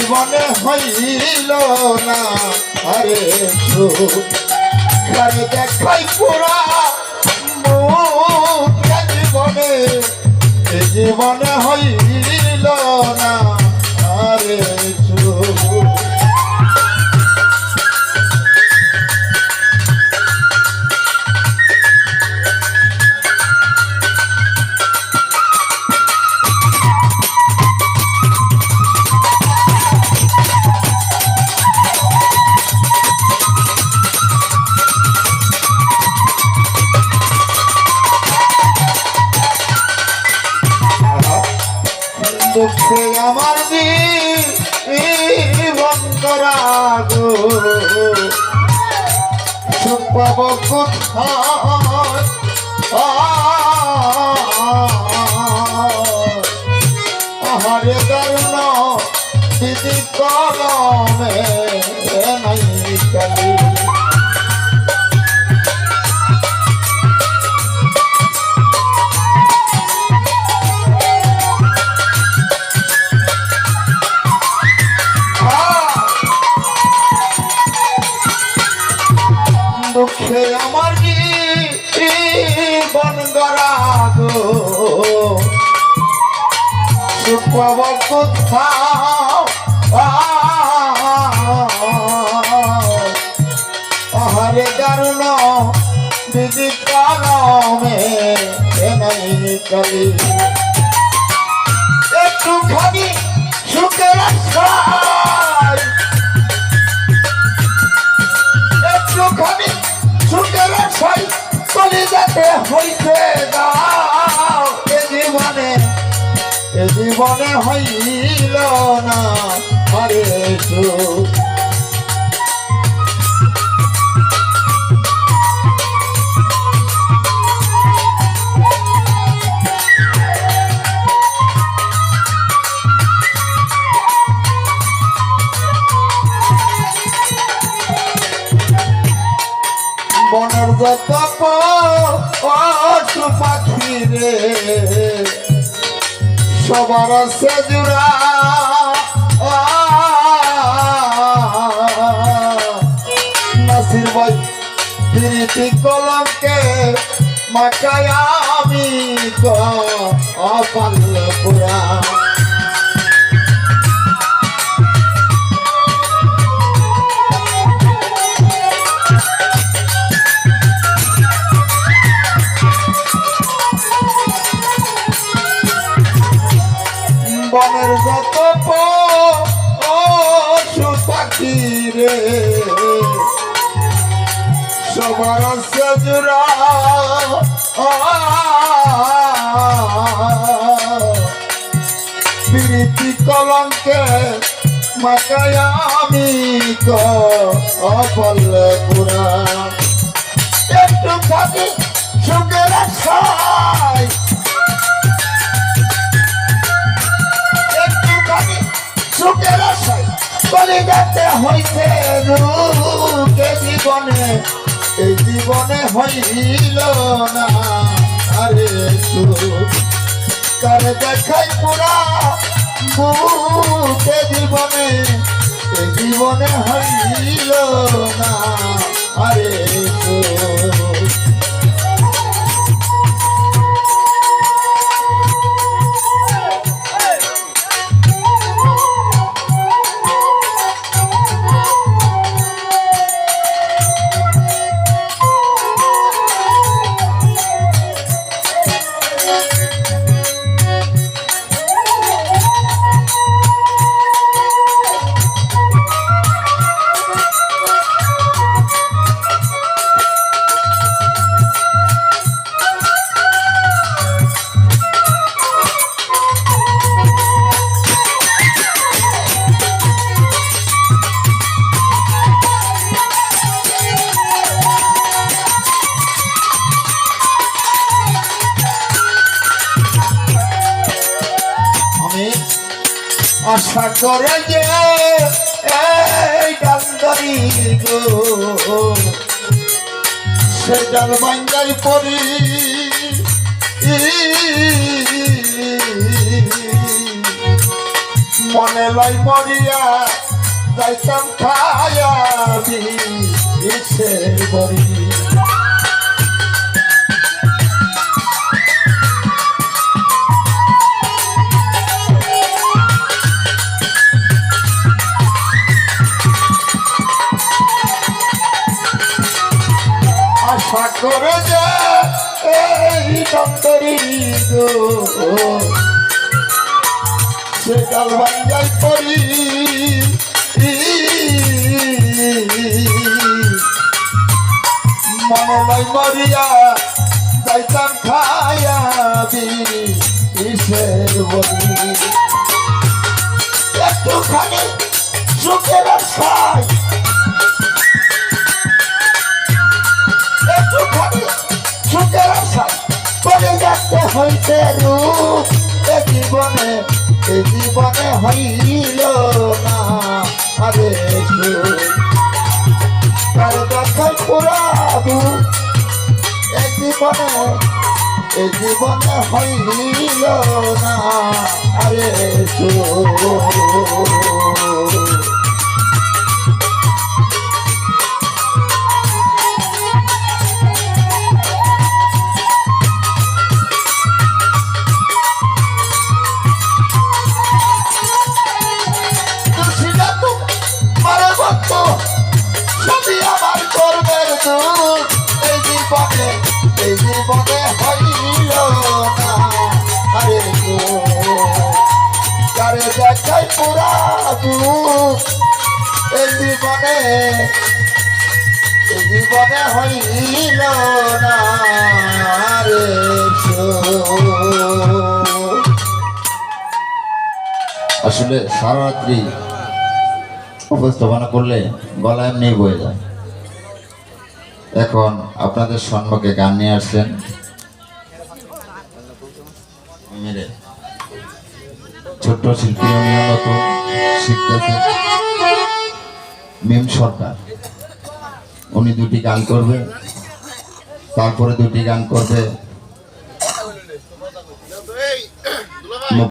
জীবনে হইল না আরে সুখ দেখাই পুরা মুখ জীবনে জীবনে হইল না আরে সুখ দুঃখে আমার বন্ধরাগ সুখ পাব কোথায় আহারে দারুণ দিদি কলমে নাই কালি দুঃখে আমার জীবন গরাগ সুখ পাব কোথাও আহারে দারুণ দিদি কলমে নাই কালি একটুখানি সুখের আশ্রয় একটুখানি সুখের আশায় চলে যেতে হইছে দাও এ জীবনে হইল না আরে সুখ বনের যত পশু পাখি রে সবার আছে জুড়া নাসির ভাই প্রীতি কলমকে মাখায় আমি কপাল পুরা বনের যত পশু পাখি রে সবার আছে জুড়া প্রীতি কলঙ্কে মাখায় আমি কপাল পুরা একটু খানি সুখের আশায় সুখের আশায় চলে যেতে হইছে রূপে জীবনে এই জীবনে হইল না আরে সুখ কার দেখাই পুরা মুখে জীবনে এই জীবনে হইল না আরে সুখ আশা করে যে এই ডালদারি গো সে ডাল বাঙ্গাই পরি মনে লাই মরিয়া যাইতাম খায়া বিষের বড়ি আশা করে যে এই দন্তরি গো সে গাল বাঙ্গাই পড়ি মনে লাই মরিয়া যাইতাম খায়া বিষের বড়ি একটুখানি সুখের আশায় সুখের আশা করে যাতে হইতে রূপ এ জীবনে হইল না আরে তার দেখায় পুরাবু এ জীবনে হইল না আরে সবই আমার করবেন দূর এই জীবনে হইল না আরে কারে দেখাই পুরা দূর এই জীবনে হইল না রে আসলে সারা রাত্রি উপস্থাপনা করলে গলা এমনি বয়ে যায়। এখন আপনাদের সম্মুখে গান নিয়ে আসছেন ছোট্ট শিল্পী, নতুন শিখতেছে মিম সরকার। উনি দুটি গান করবে, তারপরে দুটি গান করবে